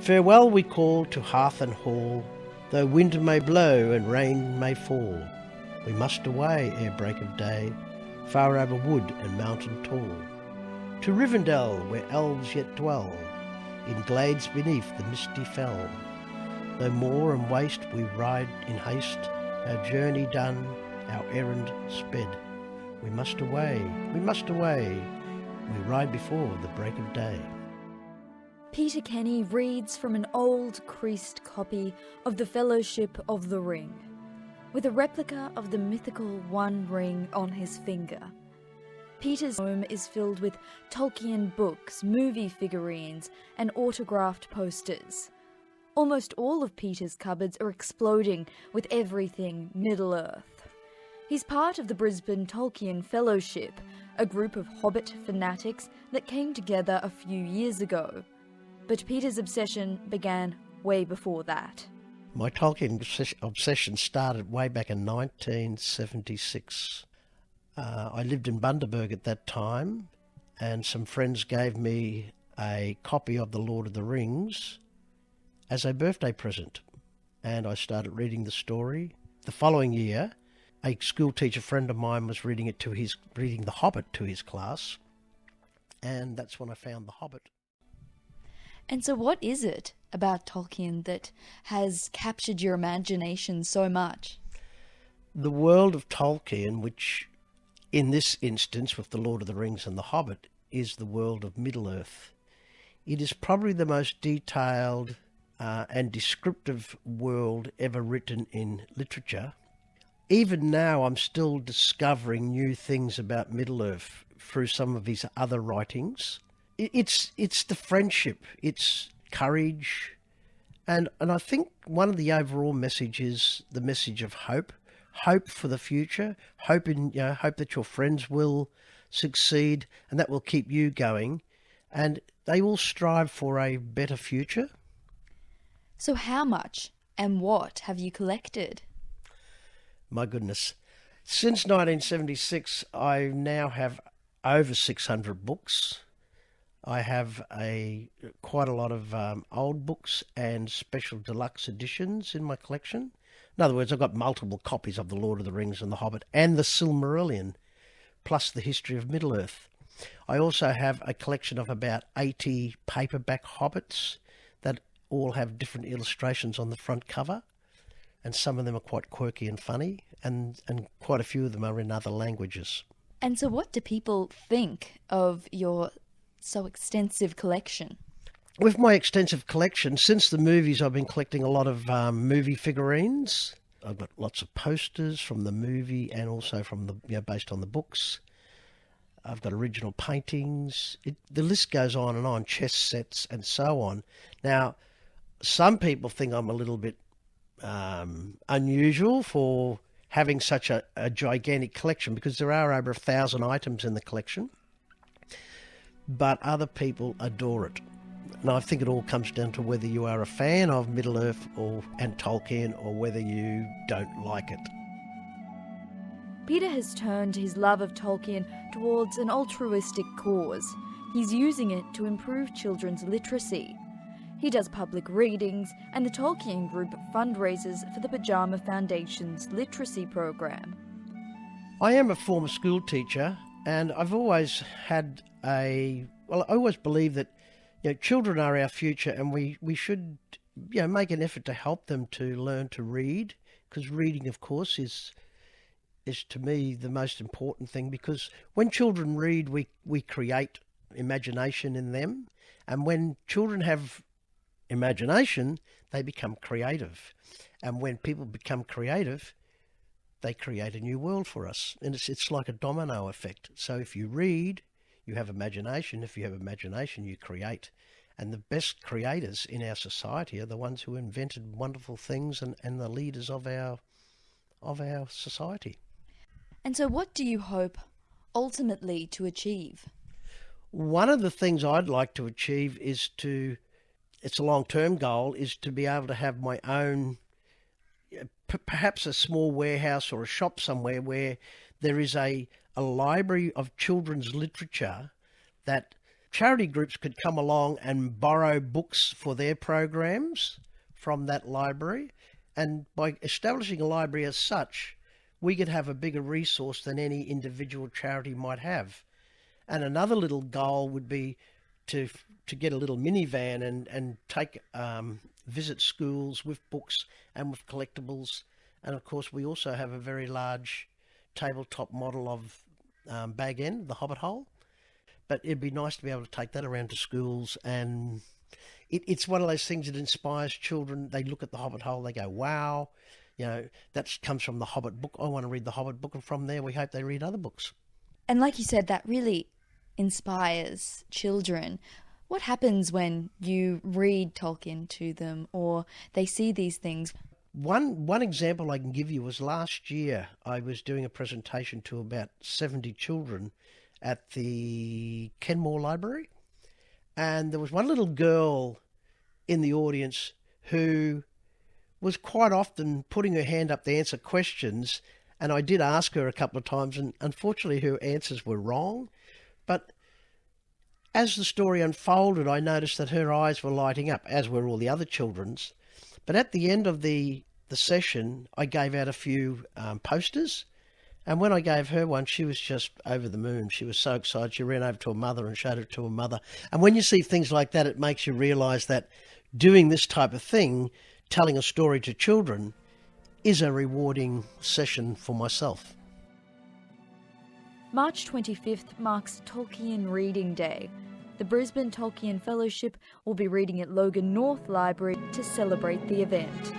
Farewell we call to hearth and hall, though wind may blow and rain may fall. We must away ere break of day, far over wood and mountain tall. To Rivendell, where elves yet dwell, in glades beneath the misty fell. Though moor and waste we ride in haste, our journey done, our errand sped. We must away, we ride before the break of day. Peter Kenny reads from an old creased copy of The Fellowship of the Ring, with a replica of the mythical One Ring on his finger. Peter's home is filled with Tolkien books, movie figurines, and autographed posters. Almost all of Peter's cupboards are exploding with everything Middle-earth. He's part of the Brisbane Tolkien Fellowship, a group of Hobbit fanatics that came together a few years ago. But Peter's obsession began way before that. My Tolkien obsession started way back in 1976. I lived in Bundaberg at that time, and some friends gave me a copy of The Lord of the Rings as a birthday present, and I started reading the story. The following year, a school teacher friend of mine was reading The Hobbit to his class, and that's when I found The Hobbit. And so what is it about Tolkien that has captured your imagination so much? The world of Tolkien, which in this instance with The Lord of the Rings and The Hobbit, is the world of Middle-earth. It is probably the most detailed and descriptive world ever written in literature. Even now I'm still discovering new things about Middle-earth through some of his other writings. It's the friendship, it's courage, and I think one of the overall message is the message of hope for the future, hope that your friends will succeed, and that will keep you going, and they will strive for a better future. So how much and what have you collected? My goodness, since 1976, I now have over 600 books. I have quite a lot of old books and special deluxe editions in my collection. In other words, I've got multiple copies of The Lord of the Rings and The Hobbit and The Silmarillion, plus the history of Middle-earth. I also have a collection of about 80 paperback Hobbits that all have different illustrations on the front cover, and some of them are quite quirky and funny, and quite a few of them are in other languages. And so what do people think of your so extensive collection? With my extensive collection, since the movies, I've been collecting a lot of movie figurines. I've got lots of posters from the movie and also from based on the books. I've got original paintings. The list goes on and on, chess sets and so on. Now, some people think I'm a little bit unusual for having such a gigantic collection, because there are over 1,000 items in the collection. But other people adore it. And I think it all comes down to whether you are a fan of Middle-earth and Tolkien, or whether you don't like it. Peter has turned his love of Tolkien towards an altruistic cause. He's using it to improve children's literacy. He does public readings, and the Tolkien Group fundraises for the Pajama Foundation's literacy program. I am a former school teacher, and I've always had I always believe that children are our future, and we should make an effort to help them to learn to read, because reading, of course, is to me the most important thing, because when children read, we create imagination in them, and when children have imagination, they become creative, and when people become creative, they create a new world for us, and it's like a domino effect. So if you read, you have imagination. If you have imagination, you create. And the best creators in our society are the ones who invented wonderful things and the leaders of our society. And so what do you hope ultimately to achieve? One of the things I'd like to achieve is it's a long-term goal, is to be able to have my own, perhaps a small warehouse or a shop somewhere where there is a library of children's literature that charity groups could come along and borrow books for their programs from that library. And by establishing a library as such, we could have a bigger resource than any individual charity might have. And another little goal would be to get a little minivan and take visit schools with books and with collectibles. And of course, we also have a very large tabletop model of Bag End, the Hobbit Hole. But it'd be nice to be able to take that around to schools, and it's one of those things that inspires children. They look at the Hobbit Hole, they go, wow, that comes from the Hobbit book. I want to read the Hobbit book, and from there we hope they read other books. And like you said, that really inspires children. What happens when you read Tolkien to them or they see these things? One example I can give you was last year I was doing a presentation to about 70 children at the Kenmore Library, and there was one little girl in the audience who was quite often putting her hand up to answer questions, and I did ask her a couple of times, and unfortunately her answers were wrong. But as the story unfolded, I noticed that her eyes were lighting up, as were all the other children's. But at the end of the session, I gave out a few posters, and when I gave her one, she was just over the moon. She was so excited. She ran over to her mother and showed it to her mother. And when you see things like that, it makes you realise that doing this type of thing, telling a story to children, is a rewarding session for myself. March 25th marks Tolkien Reading Day. The Brisbane Tolkien Fellowship will be reading at Logan North Library to celebrate the event.